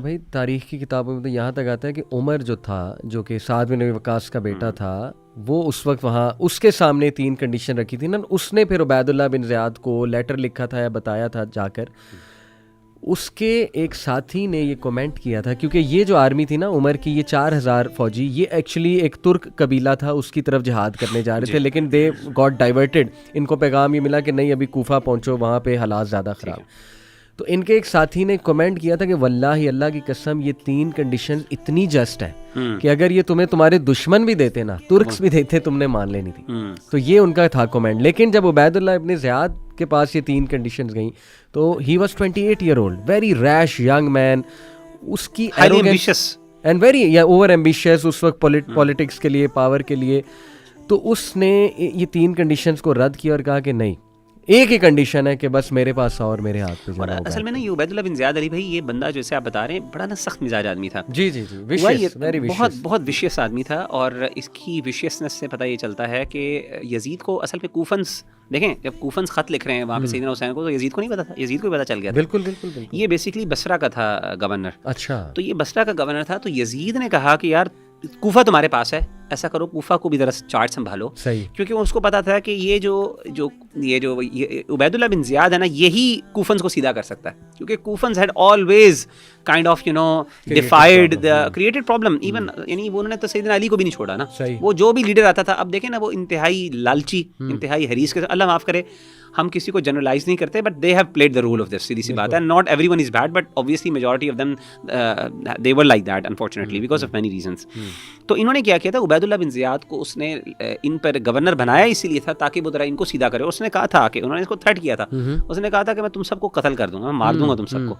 بھائی تاریخ کی کتابوں میں تو یہاں تک آتا ہے کہ عمر جو تھا، جو کہ سعد بن ابی وقاص کا بیٹا تھا، وہ اس وقت وہاں اس کے سامنے 3 کنڈیشن رکھی تھی نا. اس نے پھر عبید اللہ بن زیاد کو لیٹر لکھا تھا یا بتایا تھا جا کر. اس کے ایک ساتھی نے یہ کومنٹ کیا تھا، کیونکہ یہ جو آرمی تھی نا عمر کی، یہ 4000 فوجی، یہ ایکچولی ایک ترک قبیلہ تھا، اس کی طرف جہاد کرنے جا رہے تھے، لیکن دے گاٹ ڈائیورٹڈ. ان کو پیغام یہ ملا کہ نہیں ابھی کوفہ پہنچو، وہاں پہ حالات زیادہ خراب. تو ان کے ایک ساتھی نے کمنٹ کیا تھا کہ واللہ اللہ کی قسم یہ 3 کنڈیشن اتنی جسٹ ہیں کہ اگر یہ تمہیں تمہارے دشمن بھی دیتے نا، ترکس بھی دیتے، تم نے مان لینی تھی. تو یہ ان کا تھا کمنٹ. لیکن جب عبید اللہ ابن زیاد کے پاس یہ 3 کنڈیشنز گئیں تو he was 28 year old, very rash young man. اس کی اینڈ ویری اوور ایمبیشیس اس وقت پولیٹکس کے لیے، پاور کے لیے. تو اس نے یہ 3 کنڈیشنز کو رد کیا اور کہا کہ نہیں، ایک ہی کنڈیشن ہے کہ بس میرے پاس اور میرے ہاتھ پہ جانا ہوگا. اصل میں نا یہ عبید اللہ بن زیاد علی بھائی، یہ بندہ جیسے آپ بتا رہے ہیں بڑا نا سخت مزاج آدمی تھا. جی جی جی، بہت بہت وشیس آدمی تھا. اور اس کی وشیسنس سے پتہ یہ چلتا ہے کہ یزید کو اصل میں کوفنس، دیکھیں جب کوفنس خط لکھ رہے ہیں وہاں پہ سیدنا حسین کو، تو یزید کو نہیں پتا تھا، یزید کو بھی پتا چل گیا تھا. بالکل بالکل بالکل. یہ بیسیکلی بصرہ کا تھا گورنر. اچھا. تو یہ بصرہ کا گورنر تھا. تو یزید نے کہا کہ یار کوفہ تمہارے پاس ہے، ایسا کرو کوفہ کو بھی ذرا چارٹ سنبھالو. صحیح. کیونکہ اس کو پتا تھا کہ یہ جو عبید اللہ بن زیاد ہے نا، یہی کوفنز کو سیدھا کر سکتا ہے. کیونکہ Kufans had always kind of defied created problem. Even یعنی انہوں نے تو سیدنا علی کو بھی نہیں چھوڑا نا. وہ جو بھی لیڈر آتا تھا، اب دیکھیں نا وہ انتہائی لالچی، انتہائی حریص کے، اللہ معاف کرے ہم کسی کو جنرلائز نہیں کرتے، but they have played the role of this. سیدھی سی بات ہے، not every one is bad, but obviously majority of them they were like that unfortunately because of many reasons. تو انہوں نے کیا کیا تھا، عبید اللہ بن زیاد کو اس نے ان پر گورنر بنایا اسی لیے تھا تاکہ وہ ذرا ان کو سیدھا کرے. اس نے کہا تھا کہ انہوں نے اس کو تھریٹ کیا تھا، اس نے کہا تھا کہ میں تم سب کو قتل کر دوں گا، میں مار دوں گا تم سب کو.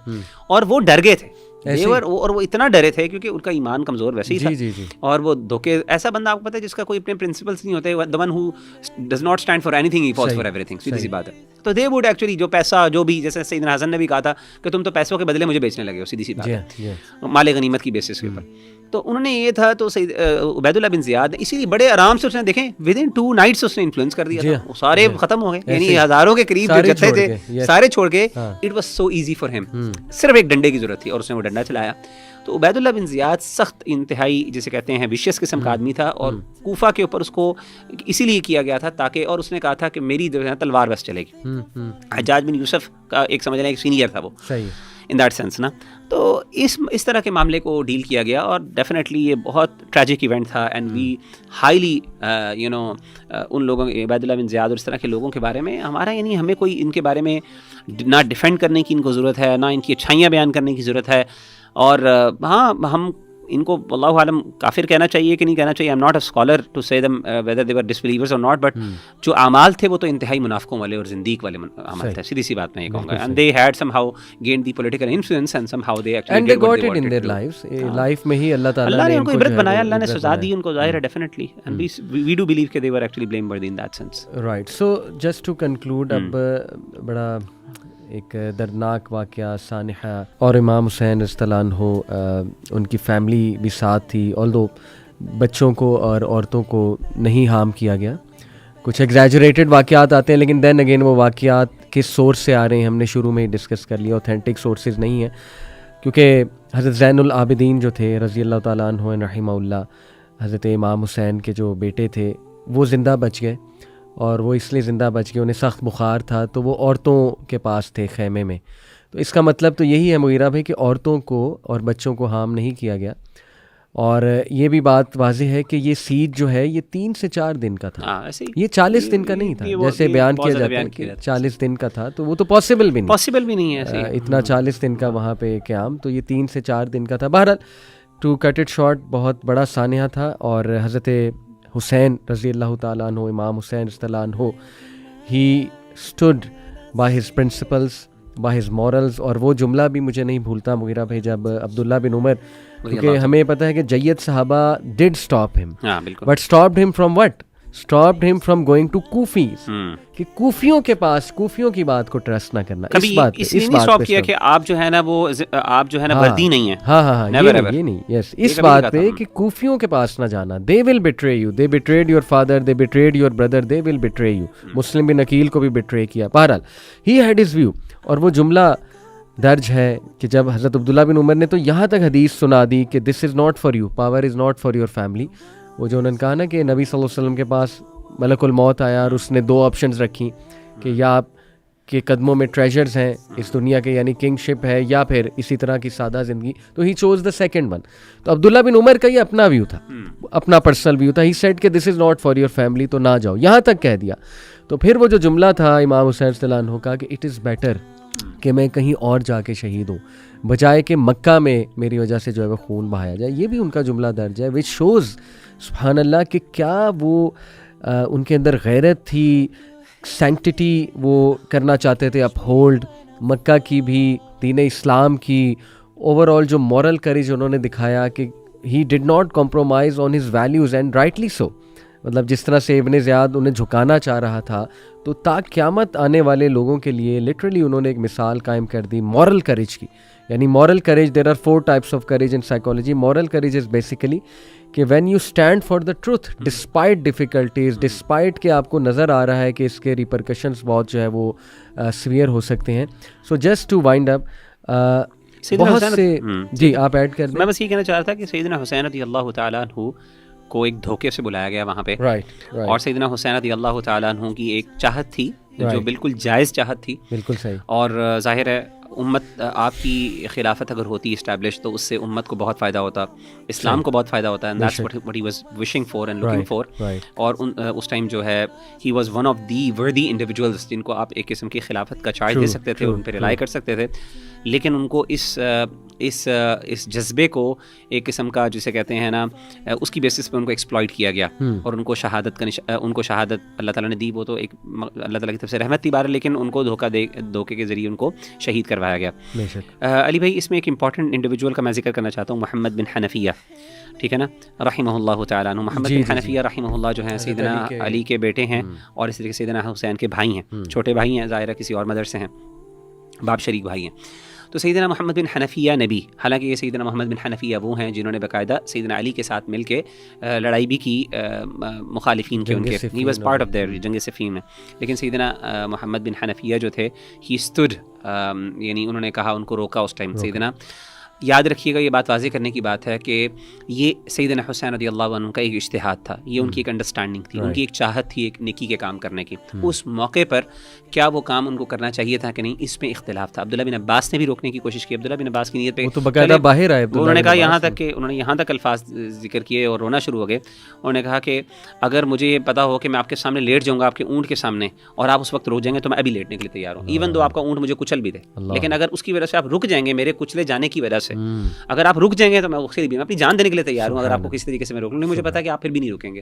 اور وہ ڈر گئے تھے، اور وہ اتنا ڈرے تھے کیونکہ ان کا ایمان کمزور ویسے ہی تھا. اور وہ دھوکے، ایسا بندہ آپ کو پتہ ہے جس کا کوئی اپنے پرنسپلس نہیں ہوتے، the one who does not stand for anything he falls for everything. سیدھی سی بات ہے. تو they would actually جو پیسہ جو بھی، جیسے سیدنا حسن نے بھی کہا تھا کہ تم تو پیسوں کے بدلے مجھے بیچنے لگے ہو، سیدھی سی بات ہے، مال غنیمت کی بیسس کے اوپر. تو انہوں نے یہ تھا. تو عبید اللہ بن زیاد نے اسی لیے بڑے آرام سے اس نے، دیکھیں ودن 2 nights اس نے انفلوئنس کر دیا تھا. وہ سارے ختم ہو گئے، یعنی ہزاروں کے قریب جو جتھے تھے سارے چھوڑ گئے. It was so easy for ہم، صرف ایک ڈنڈے کی ضرورت تھی اور اس نے وہ ڈنڈا چلایا. تو عبید اللہ بن زیاد سخت انتہائی جسے کہتے ہیں ویشیس قسم کا آدمی تھا. اور کوفہ کے اوپر اس کو اسی لیے کیا گیا تھا تاکہ، اور اس نے کہا تھا کہ میری تلوار بس چلے گی. حجاج بن یوسف کا ایک سمجھ لیں ایک سینئر تھا وہ ان دیٹ سینس نا. تو اس طرح کے معاملے کو ڈیل کیا گیا. اور ڈیفینیٹلی یہ بہت ٹریجک ایونٹ تھا. اینڈ وی ہائیلی ان لوگوں، عبید اللہ بن زیاد اور اس طرح کے لوگوں کے بارے میں ہمارا، یعنی ہمیں کوئی ان کے بارے میں نہ ڈیفینڈ کرنے کی ان کو ضرورت ہے، نہ ان کی اچھائیاں بیان کرنے کی ضرورت ہے. اور ہاں ہم ان کو واللہ عالم کافر کہنا چاہیے کہ نہیں کہنا چاہیے. I'm not a scholar to say them whether they were disbelievers or not, but جو اعمال تھے وہ تو انتہائی منافقوں والے اور زندیق والے اعمال تھے. سیدھی سی بات میں یہ کہوں گا. And they had somehow gained the political influence and somehow they actually and they got it in their lives. Life میں ہی اللہ تعالیٰ نے ان کو عبرت بنایا، اللہ نے سزا دی ان کو، ظاہر ہے definitely. And we do believe that they were actually blameworthy in that sense. Right. So just to conclude، اب بڑا ایک دردناک واقعہ سانحہ، اور امام حسین رضی اللہ عنہ، ان کی فیملی بھی ساتھ تھی. although بچوں کو اور عورتوں کو نہیں ہارم کیا گیا. کچھ ایگزیجریٹڈ واقعات آتے ہیں، لیکن دین اگین وہ واقعات کس سورس سے آ رہے ہیں ہم نے شروع میں ہی ڈسکس کر لیا، اوتھینٹک سورسز نہیں ہیں. کیونکہ حضرت زین العابدین جو تھے رضی اللہ تعالیٰ عنہ رحمہ اللہ، حضرت امام حسین کے جو بیٹے تھے وہ زندہ بچ گئے. اور وہ اس لیے زندہ بچ گئے، انہیں سخت بخار تھا تو وہ عورتوں کے پاس تھے خیمے میں. تو اس کا مطلب تو یہی ہے مغیرہ بھائی کہ عورتوں کو اور بچوں کو ہارم نہیں کیا گیا. اور یہ بھی بات واضح ہے کہ یہ سیج جو ہے یہ 3 سے 4 دن کا تھا، یہ 40 دن کا نہیں تھا جیسے بیان کیا جاتا ہے کہ 40 دن کا تھا. تو وہ تو پاسبل بھی نہیں ہے اتنا 40 دن کا وہاں پہ قیام. تو یہ 3 سے 4 دن کا تھا. بہرحال ٹو کٹ اٹ شارٹ، بہت بڑا سانحہ تھا. اور حضرت حسین رضی اللہ تعالیٰ عنہ، امام حسین رضی اللہ عنہ، he stood by his principles, by his morals. اور وہ جملہ بھی مجھے نہیں بھولتا مغیرہ بھائی، جب عبداللہ بن عمر، کیونکہ ہمیں پتہ ہے کہ جید صحابہ ڈڈ اسٹاپ ہم، بٹ اسٹاپڈ ہم فرام وٹ؟ اسٹاپڈ ہم فرام گوئنگ ٹو کوفیز، کہ کوفیوں کے پاس کوفیوں کی بات کو ٹرسٹ نہ کرنا. اس بات کیا کہ آپ جو ہے نا وہ آپ جو ہے نا وردی نہیں ہے. ہاں یہ نہیں، یس اس بات پہ کہ کوفیوں کے پاس نہ جانا. They will betray you, they betrayed your father, they betrayed your brother, they will betray you. Muslim bin Aqeel کو بھی بیٹرے کیا. بہرحال ہی ہیڈ ہز ویو. اور وہ جملہ درج ہے کہ جب حضرت عبداللہ بن عمر نے تو یہاں تک حدیث سنا دی کہ this is not for you, power is not for your family. وہ جو انہوں نے کہا نا کہ نبی صلی اللہ علیہ وسلم کے پاس ملک الموت آیا اور اس نے 2 آپشنز رکھی کہ یا آپ کے قدموں میں ٹریجرز ہیں اس دنیا کے، یعنی کنگ شپ ہے، یا پھر اسی طرح کی سادہ زندگی. تو ہی چوز دا سیکنڈ ون. تو عبداللہ بن عمر کا یہ اپنا ویو تھا، اپنا پرسنل ویو تھا. ہی سیڈ کہ this is not for your family, تو نہ جاؤ، یہاں تک کہہ دیا. تو پھر وہ جو جملہ تھا امام حسین رضی اللہ عنہ کا کہ اٹ از بیٹر کہ میں کہیں اور جا کے شہید ہوں بجائے کہ مکہ میں میری وجہ سے جو ہے وہ خون بہایا جائے، یہ بھی ان کا جملہ درج ہے، وچ شوز سبحان اللہ کہ کیا وہ ان کے اندر غیرت تھی، سینکٹیٹی وہ کرنا چاہتے تھے اپ ہولڈ، مکہ کی بھی، دین اسلام کی، اوور آل جو مورل کریج انہوں نے دکھایا کہ he did not compromise on his values and rightly so. مطلب جس طرح سے ابن زیاد انہیں جھکانا چاہ رہا تھا، تو تا قیامت آنے والے لوگوں کے لیے لٹرلی انہوں نے ایک مثال قائم کر دی مورل کریج کی. یعنی moral courage, there are 4 types of courage in psychology. Moral courage is basically کہ when you stand for the truth despite difficulties, despite کہ آپ کو نظر آ رہا ہے کہ اس کے ریپرکشنز بہت جو ہے وہ سویئر ہو سکتے ہیں. سو جسٹ ٹو وائنڈ اپ بہت سے جی آپ ایڈ کر دیں. میں بس یہ کہنا چاہ رہا تھا کہ سیدنا حسین رضی اللہ تعالیٰ عنہ کو ایک دھوکے سے بلایا گیا وہاں پہ، اور سیدنا حسین رضی اللہ تعالیٰ عنہ کی ایک چاہت تھی جو بالکل جائز چاہت تھی. بالکل صحیح. اور ظاہر ہے امت آپ کی خلافت اگر ہوتی اسٹیبلش تو اس سے امت کو بہت فائدہ ہوتا، اسلام کو بہت فائدہ ہوتا ہے. and that's what he was wishing for and looking for. اور اس ٹائم جو ہے he was one of the worthy individuals جن کو آپ ایک قسم کی خلافت کا چارج دے سکتے تھے، ان پہ رلائی کر سکتے تھے. لیکن ان کو اس جذبے کو ایک قسم کا جسے کہتے ہیں نا، اس کی بیسس پہ ان کو ایکسپلائٹ کیا گیا اور ان کو شہادت اللہ تعالیٰ نے دی. وہ تو ایک اللہ تعالیٰ کی طرف سے رحمت تھی بار، لیکن ان کو دھوکے کے ذریعے ان کو شہید کروایا گیا. علی بھائی اس میں ایک امپورٹنٹ انڈیویجول کا میں ذکر کرنا چاہتا ہوں، محمد بن حنفیہ، ٹھیک ہے نا، رحمہ اللہ تعالیٰ عنہ. محمد بن حنفیہ رحمہ اللہ جو ہیں سیدنا علی کے بیٹے ہیں اور اس طریقے سے سیدنا حسین کے بھائی ہیں، چھوٹے بھائی ہیں، ظاہرہ کسی اور مدر سے ہیں، باپ شریک بھائی ہیں. تو سیدنا محمد بن حنفیہ نبی، حالانکہ یہ سیدنا محمد بن حنفیہ وہ ہیں جنہوں نے باقاعدہ سیدنا علی کے ساتھ مل کے لڑائی بھی کی مخالفین کے، ان کے ہی واز پارٹ آف دیئر جنگ صفین میں. لیکن سیدنا محمد بن حنفیہ جو تھے ہی اسٹوڈ، یعنی انہوں نے کہا، ان کو روکا اس ٹائم. سیدنا یاد رکھیے گا، یہ بات واضح کرنے کی بات ہے کہ یہ سیدنا حسین رضی اللہ عنہ کا ایک اجتہاد تھا، یہ ان کی ایک انڈرسٹینڈنگ تھی، ان کی ایک چاہت تھی ایک نیکی کے کام کرنے کی. اس موقع پر کیا وہ کام ان کو کرنا چاہیے تھا کہ نہیں، اس میں اختلاف تھا. عبداللہ بن عباس نے بھی روکنے کی کوشش کی. عبداللہ بن عباس کی نیت پہ تو باقاعدہ باہر آئے، انہوں نے کہا یہاں تک الفاظ ذکر کیے اور رونا شروع ہو گئے. انہوں نے کہا کہ اگر مجھے یہ پتا ہو کہ میں آپ کے سامنے لیٹ جاؤں گا، آپ کے اونٹ کے سامنے، اور آپ اس وقت روک جائیں گے تو میں ابھی لیٹنے کے لیے تیار ہوں، ایون دو آپ کا اونٹ مجھے کچل بھی دے. لیکن اگر اس کی وجہ سے آپ رک جائیں گے، میرے کچلے جانے کی وجہ سے اگر آپ رک جائیں گے تو میں اس کے لیے اپنی جان دینے کے لیے تیار ہوں، اگر آپ کو کسی طریقے سے میں روک لوں. مجھے پتا کہ آپ پھر بھی نہیں روکیں گے.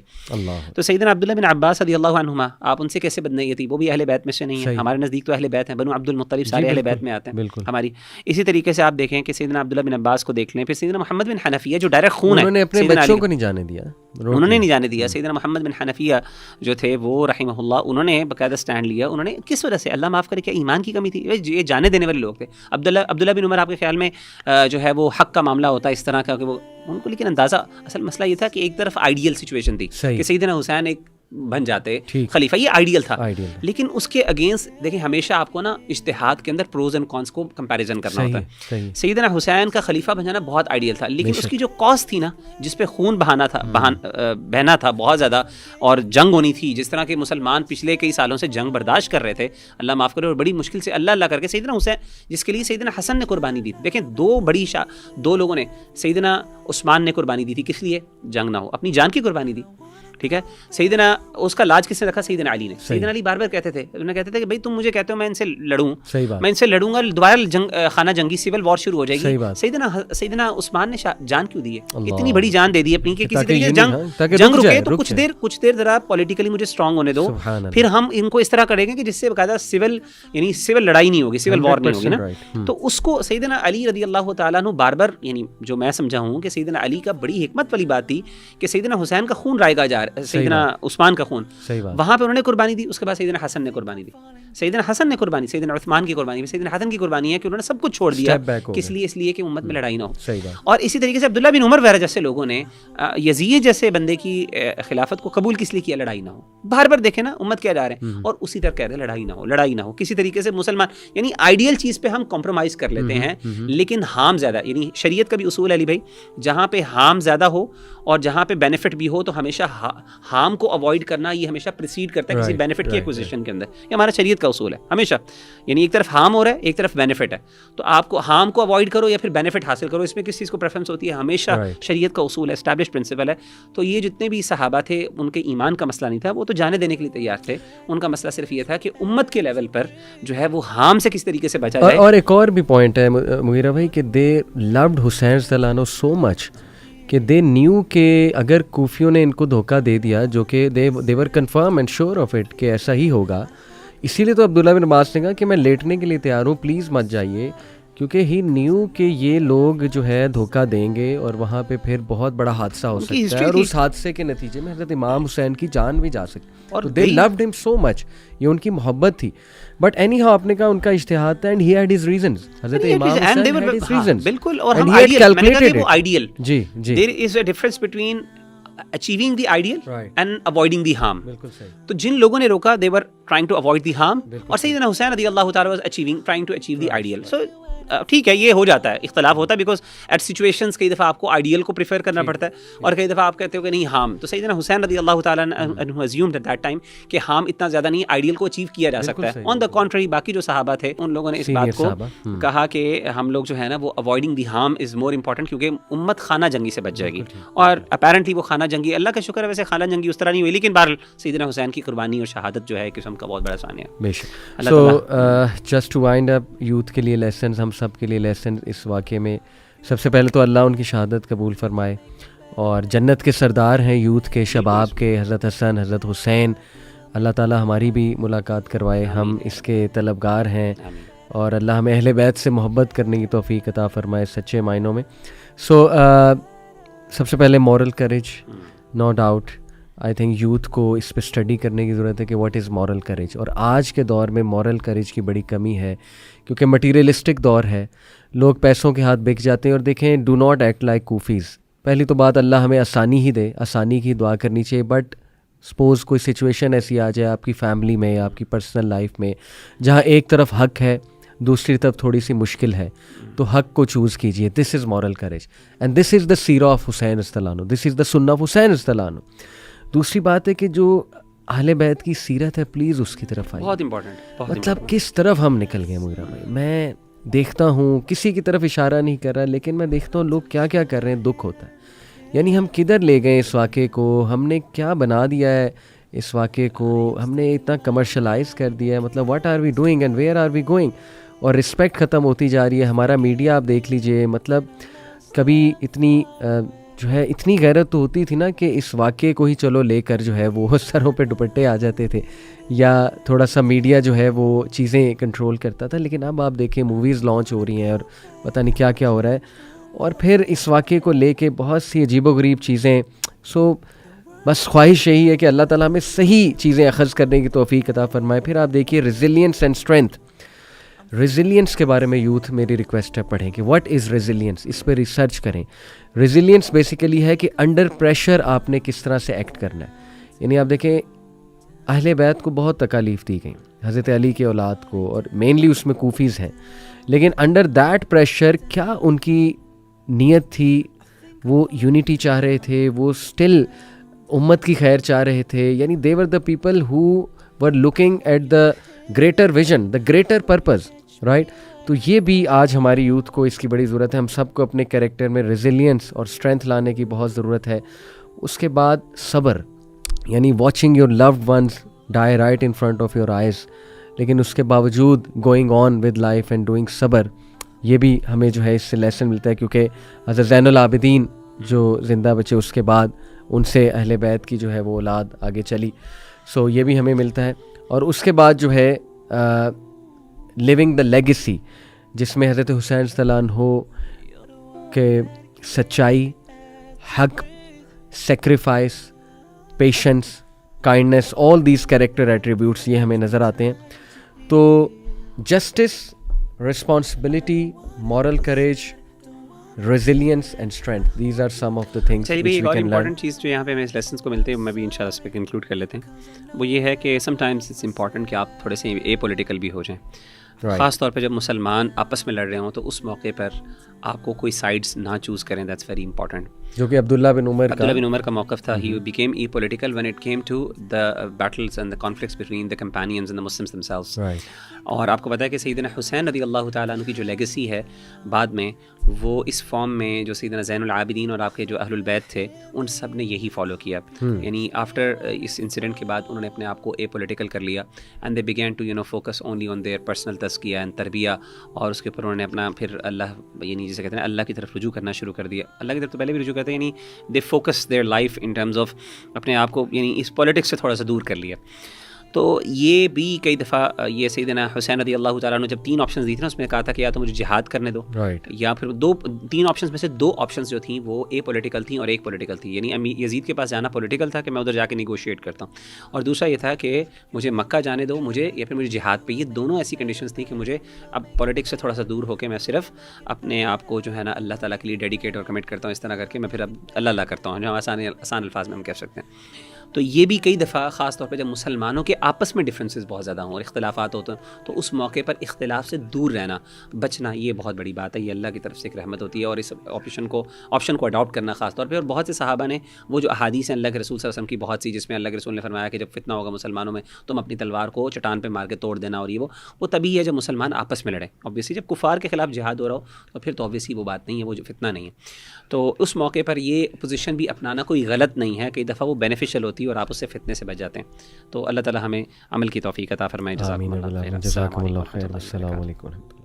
تو سیدنا عبداللہ بن عباس رضی اللہ عنہما، آپ ان سے کیسے بدنیتی، وہ بھی اہل بیت میں سے نہیں ہیں. ہمارے نزدیک تو اہل بیت ہیں، بنو عبد المطلب سارے اہل بیت میں آتے ہیں ہماری. اسی طریقے سے آپ دیکھیں کہ سیدنا عبداللہ بن عباس کو دیکھ لیں. پھر سیدنا محمد بن حنفیہ جو ڈائریکٹ خون ہے، انہوں نے اپنے بچوں کو نہیں جانے دیا، انہوں نے نہیں جانے دیا. سیدنا محمد بن حنفیہ جو تھے وہ رحمہ اللہ، انہوں نے باقاعدہ اسٹینڈ لیا. انہوں نے کس وجہ سے، اللہ معاف کرے، کیا ایمان کی کمی تھی؟ یہ جانے دینے والے لوگ تھے. عبداللہ بن عمر آپ کے خیال میں جو ہے وہ حق کا معاملہ ہوتا ہے اس طرح کا کہ وہ ان کو، لیکن اندازہ اصل مسئلہ یہ تھا کہ ایک طرف آئیڈیل سچویشن تھی کہ سیدنا حسین ایک بن جاتے خلیفہ، یہ آئیڈیل تھا. لیکن اس کے اگینسٹ دیکھیں، ہمیشہ آپ کو نا اجتہاد کے اندر پروز اینڈ کونس کو کمپیریزن کرنا ہوتا ہے. سیدنا حسین کا خلیفہ بن جانا بہت آئیڈیل تھا، لیکن اس کی جو کاسٹ تھی نا، جس پہ خون بہنا تھا بہت زیادہ، اور جنگ ہونی تھی، جس طرح کے مسلمان پچھلے کئی سالوں سے جنگ برداشت کر رہے تھے، اللہ معاف کرے، اور بڑی مشکل سے اللہ کر کے سیدنا حسین، جس کے لیے سیدنا حسن نے قربانی دی. دیکھیں دو لوگوں نے، سیدنا عثمان نے قربانی دی تھی، کس لیے؟ جنگ نہ ہو، اپنی جان کی قربانی دی. ٹھیک ہے، سیدنا اس کا لاج کس نے رکھا؟ سیدنا علی نے. سیدنا علی بار بار کہتے تھے، انہوں نے کہتے تھے کہ بھائی تم مجھے کہتے ہو میں ان سے لڑوں، میں ان سے لڑوں گا، دوبارہ خانہ جنگی سول وار شروع ہو جائے گی. سیدنا عثمان نے جان کیوں دی ہے؟ اتنی بڑی جان دے دی اپنی کہ کسی طریقے جنگ رکے تو کچھ دیر ذرا پولیٹیکلی مجھے اسٹرانگ ہونے دو، پھر ہم ان کو اس طرح کریں گے کہ جس سے باقاعدہ سول لڑائی نہیں ہوگی، سول وار نہیں ہوگی نا. تو اس کو سیدنا علی رضی اللہ تعالیٰ عنہ بار بار، یعنی جو میں سمجھا ہوں کہ سیدنا علی کا بڑی حکمت والی بات تھی کہ سیدنا حسین کا خون رائے گا جا رہا ہے، سیدنا عثمان کا خون، وہاں پہ انہوں نے قربانی دی. اس کے بعد سیدنا حسن نے قربانی دی. سیدنا حسن نے قربانی, سیدنا عثمان کی قربانی, سیدنا حسن کی قربانی ہے کہ انہوں نے سب کچھ چھوڑ دیا, کس لیے, اس لیے کہ امت میں لڑائی نہ ہو. اور اسی طریقے سے عبداللہ بن عمر وغیرہ جیسے لوگوں نے یزید جیسے بندے کی خلافت کو قبول کس لیے کیا, لڑائی نہ ہو. بار بار دیکھیں نا امت کیا جا رہے ہیں, اور اسی طرح کہہ رہے ہیں لڑائی نہ ہو, لڑائی نہ ہو. کسی طریقے سے مسلمان یعنی آئیڈیل چیز پہ ہم کمپرومائز کر لیتے ہیں, لیکن ہارم زیادہ, یعنی شریعت کا بھی اصول ہے علی بھائی, جہاں پہ ہارم زیادہ ہو اور جہاں پہ بینیفٹ بھی ہو تو ہمیشہ ہارم کو اوائڈ کرنا یہ ہمیشہ پریسیڈ کرتا ہے کسی بینیفٹ کی ایکوزیشن کے اندر. یہ ہمارا شریعت کا اصول ہے ہمیشہ, یعنی ایک طرف ہارم ہو رہا ہے ایک طرف بینیفٹ ہے, تو آپ کو ہارم کو اوائڈ کرو یا پھر بینیفٹ حاصل کرو, اس میں کس چیز کو پریفرنس ہوتی ہے, ہمیشہ شریعت کا اصول ہے, اسٹیبلش پرنسپل ہے. تو یہ جتنے بھی صحابہ تھے ان کے ایمان کا مسئلہ نہیں تھا, وہ تو جانے دینے کے لیے تیار تھے, ان کا مسئلہ صرف یہ تھا کہ امت کے لیول پر جو ہے وہ ہارم سے کس طریقے سے بچا جائے. اور ایک اور بھی پوائنٹ ہے مغیرہ بھائی کہ دے لوڈ حسین رضی اللہ عنہ سو مچ کہ دے نیو کہ اگر کوفیوں نے ان کو دھوکہ دے دیا, جو کہ they were confirm and sure of it کہ ایسا ہی ہوگا, اسی لیے تو عبداللہ بن عباس نے کہا کہ میں لیٹنے کے لیے تیار ہوں, پلیز مت جائیے, کیونکہ ہی نیو کہ یہ لوگ جو ہے دھوکہ دیں گے اور وہاں پہ پھر بہت بڑا حادثہ ہو سکتا ہے, اور اس حادثے کے نتیجے میں حضرت امام حسین کی جان بھی جا سکتی. اور دے لوڈ ہم سو مچ, یہ ان کی محبت تھی. بٹ اینی ہاؤ آپ نے کہا ان کا اجتہاد تھا, and he had his reasons, حضرت امام حسین ہیڈ ہز ریزنز. بالکل, اور ہم آئیڈیل, جی جی, there is a difference between achieving the ideal and avoiding the harm. تو جن لوگوں نے روکا they were trying to avoid the harm, اور سیدنا حسین رضی اللہ تعالیٰ was trying to achieve the ideal. So ٹھیک ہے, یہ ہو جاتا ہے, اختلاف ہوتا ہے, بیکاز ایٹ سچویشنس کئی دفعہ آپ کو آئیڈیل کو پریفر کرنا پڑتا ہے, اور کئی دفعہ آپ کہتے ہو کہ نہیں ہارم. تو سیدنا حسین رضی اللہ تعالیٰ عنہ assumed at that time کہ ہارم اتنا زیادہ نہیں, آئیڈیل کو اچیو کیا جا سکتا ہے. آن دا کنٹری باقی جو صحابہ تھے ان لوگوں نے اس بات کو کہا کہ ہم لوگ جو ہے نا وہ avoiding the harm is more important, کیونکہ امت خانہ جنگی سے بچ جائے گی. اور اپیرنٹلی وہ خانہ جنگی, اللہ کا شکر ہے ویسے خانہ جنگی اس طرح نہیں ہوئی, لیکن بہرحال سیدنا حسین کی قربانی اور شہادت جو ہے قسم کا بہت بڑا ثانیہ. بے شک. So just to wind up, youth کے لیے لیسنز, ہم سب کے لیے لیسن اس واقعے میں, سب سے پہلے تو اللہ ان کی شہادت قبول فرمائے, اور جنت کے سردار ہیں یوتھ کے, شباب کے, حضرت حسن, حضرت حسین, اللہ تعالیٰ ہماری بھی ملاقات کروائے, ہم اس کے طلبگار ہیں, اور اللہ ہمیں اہل بیت سے محبت کرنے کی توفیق عطا فرمائے سچے معنوں میں. سو سب سے پہلے moral courage, no doubt I think youth کو اس پہ اسٹڈی کرنے کی ضرورت ہے کہ واٹ از مورل کریج. اور آج کے دور میں مورل کریج کی بڑی کمی ہے, کیونکہ مٹیریلسٹک دور ہے, لوگ پیسوں کے ہاتھ بک جاتے ہیں. اور دیکھیں, ڈو ناٹ ایکٹ لائک کوفیز. پہلی تو بات, اللہ ہمیں آسانی ہی دے, آسانی کی دعا کرنی چاہیے, بٹ سپوز کوئی سچویشن ایسی آ جائے آپ کی فیملی میں یا آپ کی پرسنل لائف میں جہاں ایک طرف حق ہے دوسری طرف تھوڑی سی مشکل ہے, تو حق کو چوز کیجیے. This is moral courage, and this is the سیرہ آف حسین رضی اللہ عنہ, دس از دا سنہ آف حسین رضی اللہ عنہ. دوسری بات ہے کہ جو اہل بیت کی سیرت ہے پلیز اس کی طرف آئیے. بہت امپورٹنٹ, مطلب کس طرف ہم نکل گئے مغیرہ بھائی. میں دیکھتا ہوں, کسی کی طرف اشارہ نہیں کر رہا, لیکن میں دیکھتا ہوں لوگ کیا کیا کر رہے ہیں, دکھ ہوتا ہے. یعنی ہم کدھر لے گئے اس واقعے کو, ہم نے کیا بنا دیا ہے اس واقعے کو, ہم نے اتنا کمرشلائز کر دیا ہے. مطلب what are we doing and where are we going. اور رسپیکٹ ختم ہوتی جا رہی ہے. ہمارا میڈیا آپ دیکھ لیجئے, مطلب کبھی اتنی جو ہے اتنی غیرت تو ہوتی تھی نا کہ اس واقعے کو ہی چلو لے کر جو ہے وہ سروں پہ دوپٹے آ جاتے تھے, یا تھوڑا سا میڈیا جو ہے وہ چیزیں کنٹرول کرتا تھا. لیکن اب آپ دیکھیں موویز لانچ ہو رہی ہیں اور پتہ نہیں کیا کیا ہو رہا ہے, اور پھر اس واقعے کو لے کے بہت سی عجیب و غریب چیزیں. سو بس خواہش یہی ہے کہ اللہ تعالیٰ ہمیں صحیح چیزیں اخذ کرنے کی توفیق عطا فرمائے. پھر آپ دیکھیے ریزیلینس اینڈ اسٹرینتھ, ریزیلینس کے بارے میں یوتھ میری ریکویسٹ ہے پڑھیں کہ واٹ از ریزیلینس, اس پہ ریسرچ کریں. ریزیلینس بیسیکلی ہے کہ انڈر پریشر آپ نے کس طرح سے ایکٹ کرنا ہے. یعنی آپ دیکھیں اہل بیت کو بہت تکالیف دی گئیں, حضرت علی کے اولاد کو, اور مینلی اس میں کوفیز ہیں, لیکن انڈر دیٹ پریشر کیا ان کی نیت تھی, وہ یونٹی چاہ رہے تھے, وہ اسٹل امت کی خیر چاہ رہے تھے. یعنی they were the people who were looking at the greater vision, the greater purpose, right. تو یہ بھی آج ہماری یوتھ کو اس کی بڑی ضرورت ہے. ہم سب کو اپنے کریکٹر میں ریزیلینس اور اسٹرینتھ لانے کی بہت ضرورت ہے. اس کے بعد صبر, یعنی watching your loved ones die right in front of your eyes, لیکن اس کے باوجود going on with life and doing صبر. یہ بھی ہمیں جو ہے اس سے لیسن ملتا ہے, کیونکہ حضرت زین العابدین جو زندہ بچے اس کے بعد ان سے اہل بیت کی جو ہے وہ اولاد آگے چلی. سو یہ بھی ہمیں ملتا ہے. اور اس کے بعد جو ہے لیونگ دا لیگیسی, جس میں حضرت حسین رضی اللہ عنہ کے سچائی, حق, sacrifice, patience, kindness, all these character attributes یہ ہمیں نظر آتے ہیں. تو justice, responsibility, moral courage, resilience and strength, these are some of the things چلیے which ایک we اور can learn. امپورٹنٹ چیز جو یہاں پہ ہمیں اس لیسنس کو ملتے ہیں میں بھی ان شاء اللہ اس پہ انکلوڈ کر لیتے ہیں, وہ یہ ہے کہ سم ٹائمز اٹس امپورٹنٹ کہ آپ تھوڑے سے اے پولیٹیکل بھی ہو جائیں, خاص طور پہ جب مسلمان آپس میں لڑ رہے ہوں تو اس موقع پر آپ کو کوئی سائڈس نہ چوز کریں, دیٹس ویری امپورٹنٹ. جو کہ عبداللہ بن عمر کا موقف تھا. He became apolitical when it came to the battles and the conflicts between the companions and the Muslims themselves. اور آپ کو پتہ ہے کہ سیدنا حسین رضی اللہ تعالیٰ عنہ کی جو لیگسی ہے بعد میں, وہ اس فارم میں جو سیدنا زین العابدین اور آپ کے جو اہل البیت تھے ان سب نے یہی فالو کیا. یعنی آفٹر اس انسیڈنٹ کے بعد انہوں نے اپنے آپ کو اے پولیٹیکل کر لیا and they begin to focus only on their personal تزکیہ اینڈ تربیہ, اور اس کے اوپر انہوں نے اپنا پھر اللہ یعنی جسے کہتے ہیں اللہ کی طرف رجوع کرنا شروع کر دیا. اللہ کی طرف تو پہلے بھی رجوع کرتے ہیں, یعنی they focus their life in terms of اپنے آپ کو یعنی اس پولیٹکس سے تھوڑا سا دور کر لیا. تو یہ بھی کئی دفعہ یہ سیدنا حسین رضی اللہ تعالیٰ نے جب 3 آپشنز دی تھی نا, اس میں کہا تھا کہ یا تو مجھے جہاد کرنے دو, یا پھر 3 آپشنز میں سے 2 آپشنز جو تھیں وہ اے پولیٹیکل تھیں اور ایک پولیٹیکل تھی. یعنی یزید کے پاس جانا پولیٹیکل تھا کہ میں ادھر جا کے نیگوشیٹ کرتا ہوں, اور دوسرا یہ تھا کہ مجھے مکہ جانے دو مجھے, یا پھر مجھے جہاد پہ. یہ دونوں ایسی کنڈیشنز تھیں کہ مجھے اب پولیٹکس سے تھوڑا سا دور ہو کے میں صرف اپنے آپ کو جو ہے نا اللہ تعالیٰ کے لیے ڈیڈیکیٹ اور کمٹ کرتا ہوں, اس طرح کر کے میں پھر اب اللہ کرتا ہوں, جو آسان الفاظ میں ہم کہہ سکتے ہیں. تو یہ بھی کئی دفعہ خاص طور پہ جب مسلمانوں کے آپس میں ڈفرینسز بہت زیادہ ہوں اور اختلافات ہوتے ہیں تو اس موقع پر اختلاف سے دور رہنا, بچنا, یہ بہت بڑی بات ہے. یہ اللہ کی طرف سے ایک رحمت ہوتی ہے, اور اس آپشن کو اڈاپٹ کرنا خاص طور پہ. اور بہت سے صحابہ نے وہ جو احادیث ہیں اللہ کے رسول صلی اللہ علیہ وسلم کی بہت سی, جس میں اللہ کے رسول نے فرمایا کہ جب فتنہ ہوگا مسلمانوں میں تم اپنی تلوار کو چٹان پہ مار کے توڑ دینا, اور یہ وہ تبھی ہے جب مسلمان آپس میں لڑیں. اوبیسلی جب کفار کے خلاف جہاد ہو رہا ہو تو پھر تو اوبیسلی وہ بات نہیں ہے, وہ جو فتنہ نہیں ہے. تو اس موقع پر یہ پوزیشن بھی اپنانا کوئی غلط نہیں ہے, کئی دفعہ وہ بینیفیشل ہوتی ہے اور آپ اس سے فتنے سے بچ جاتے ہیں. تو اللہ تعالیٰ ہمیں عمل کی توفیق عطا فرمائے. جزاکم اللہ خیر. جزاکم اللہ خیر. السلام علیکم.